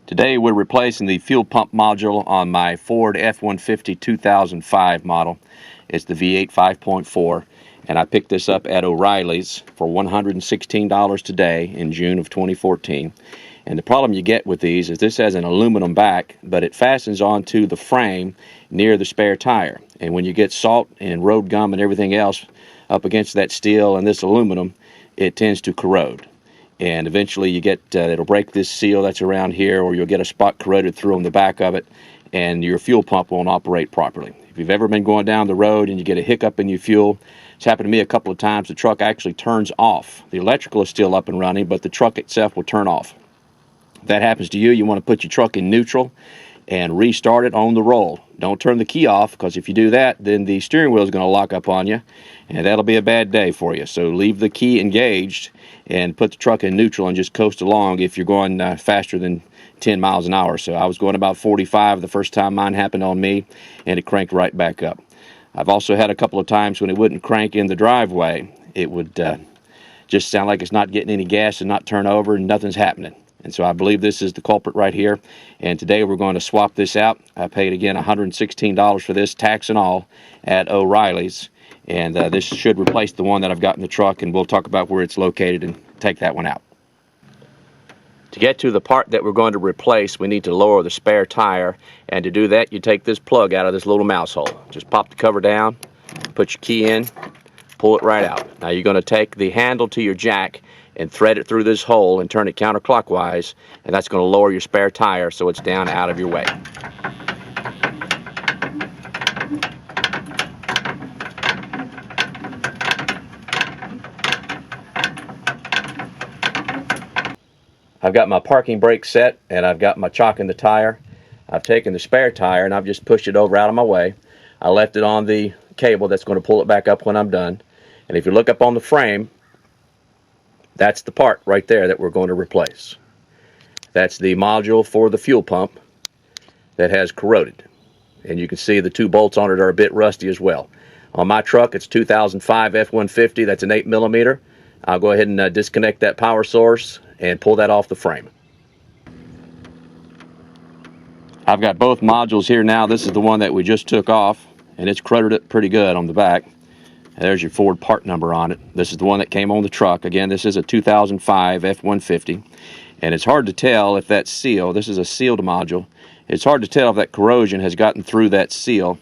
Today we're replacing the fuel pump module on my Ford F-150 2005 model. It's the V8 5.4, and I picked this up at O'Reilly's for $116 today in June of 2014. And the problem you get with these is this has an aluminum back, but it fastens onto the frame near the spare tire. And when you get salt and road gum and everything else up against that steel and this aluminum, it tends to corrode. And eventually you get, it'll break this seal that's around here, or you'll get a spot corroded through on the back of it, and your fuel pump won't operate properly. If you've ever been going down the road and you get a hiccup in your fuel, it's happened to me a couple of times, the truck actually turns off. The electrical is still up and running, but the truck itself will turn off. If that happens to you, you want to put your truck in neutral and restart it on the roll. Don't turn the key off, because if you do that, then the steering wheel is going to lock up on you, and that'll be a bad day for you. So leave the key engaged and put the truck in neutral and just coast along if you're going faster than 10 miles an hour. So I was going about 45 the first time mine happened on me, and it cranked right back up. I've also had a couple of times when it wouldn't crank in the driveway. It would just sound like it's not getting any gas and not turn over, and nothing's happening. And so I believe this is the culprit right here. And today we're going to swap this out. I paid, again, $116 for this, tax and all, at O'Reilly's. And this should replace the one that I've got in the truck, and we'll talk about where it's located and take that one out. To get to the part that we're going to replace, we need to lower the spare tire. And to do that, you take this plug out of this little mouse hole. Just pop the cover down, put your key in, pull it right out. Now you're going to take the handle to your jack and thread it through this hole and turn it counterclockwise, and that's going to lower your spare tire so it's down out of your way. I've got my parking brake set, and I've got my chock in the tire. I've taken the spare tire and I've just pushed it over out of my way. I left it on the cable that's going to pull it back up when I'm done. And if you look up on the frame, that's the part right there that we're going to replace. That's the module for the fuel pump that has corroded. And you can see the two bolts on it are a bit rusty as well. On my truck, it's 2005 F-150. That's an 8mm. I'll go ahead and disconnect that power source and pull that off the frame. I've got both modules here now. This is the one that we just took off, and it's corroded it pretty good on the back. There's your Ford part number on it. This is the one that came on the truck. Again, this is a 2005 F-150, and it's hard to tell if that seal, this is a sealed module, it's hard to tell if that corrosion has gotten through that seal.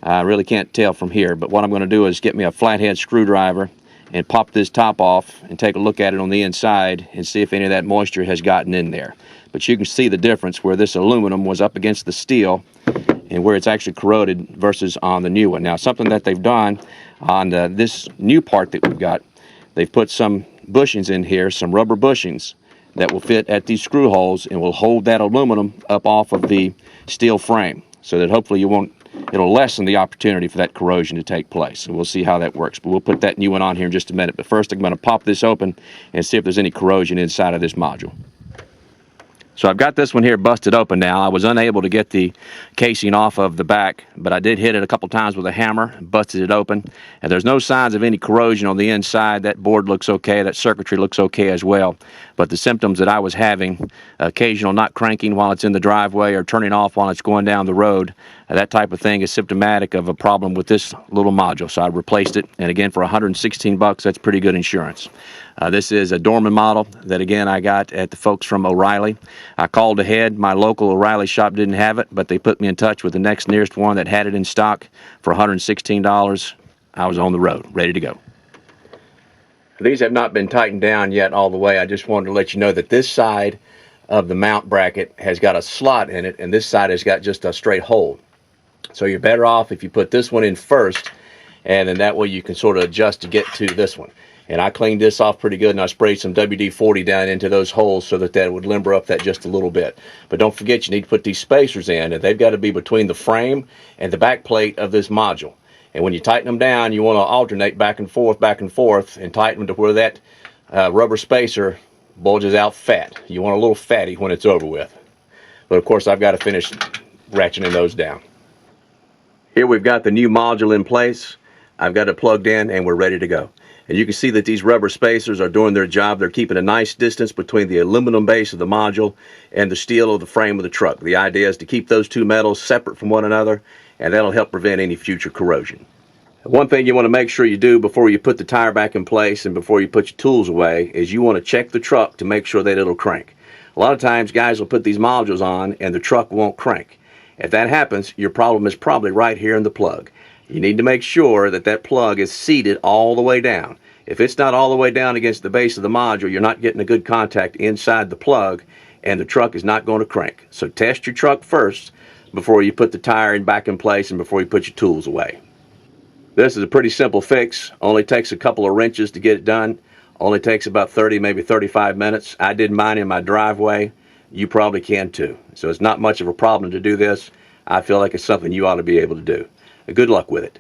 I really can't tell from here, but what I'm going to do is get me a flathead screwdriver and pop this top off and take a look at it on the inside and see if any of that moisture has gotten in there. But you can see the difference where this aluminum was up against the steel and where it's actually corroded versus on the new one. Now, something that they've done on this new part that we've got, they've put some bushings in here, some rubber bushings that will fit at these screw holes and will hold that aluminum up off of the steel frame, so that hopefully it'll lessen the opportunity for that corrosion to take place. And we'll see how that works. But we'll put that new one on here in just a minute. But first, I'm going to pop this open and see if there's any corrosion inside of this module. So I've got this one here busted open now. I was unable to get the casing off of the back, but I did hit it a couple times with a hammer, busted it open, and there's no signs of any corrosion on the inside. That board looks okay, that circuitry looks okay as well, but the symptoms that I was having, occasional not cranking while it's in the driveway or turning off while it's going down the road, that type of thing is symptomatic of a problem with this little module. So I replaced it, and again, for $116, that's pretty good insurance. This is a Dorman model that, again, I got at the folks from O'Reilly. I called ahead. My local O'Reilly shop didn't have it, but they put me in touch with the next nearest one that had it in stock for $116. I was on the road, ready to go. These have not been tightened down yet all the way. I just wanted to let you know that this side of the mount bracket has got a slot in it, and this side has got just a straight hole. So you're better off if you put this one in first, and then that way you can sort of adjust to get to this one. And I cleaned this off pretty good, and I sprayed some WD-40 down into those holes so that would limber up that just a little bit. But don't forget, you need to put these spacers in, and they've got to be between the frame and the back plate of this module. And when you tighten them down, you want to alternate back and forth, and tighten them to where that rubber spacer bulges out fat. You want a little fatty when it's over with. But of course, I've got to finish ratcheting those down. Here we've got the new module in place. I've got it plugged in, and we're ready to go. And you can see that these rubber spacers are doing their job. They're keeping a nice distance between the aluminum base of the module and the steel of the frame of the truck. The idea is to keep those two metals separate from one another, and that'll help prevent any future corrosion. One thing you want to make sure you do before you put the tire back in place and before you put your tools away is you want to check the truck to make sure that it'll crank. A lot of times guys will put these modules on and the truck won't crank. If that happens, your problem is probably right here in the plug. You need to make sure that that plug is seated all the way down. If it's not all the way down against the base of the module, you're not getting a good contact inside the plug, and the truck is not going to crank. So test your truck first before you put the tire back in place and before you put your tools away. This is a pretty simple fix. Only takes a couple of wrenches to get it done. Only takes about 30, maybe 35 minutes. I did mine in my driveway. You probably can too. So it's not much of a problem to do this. I feel like it's something you ought to be able to do. Good luck with it.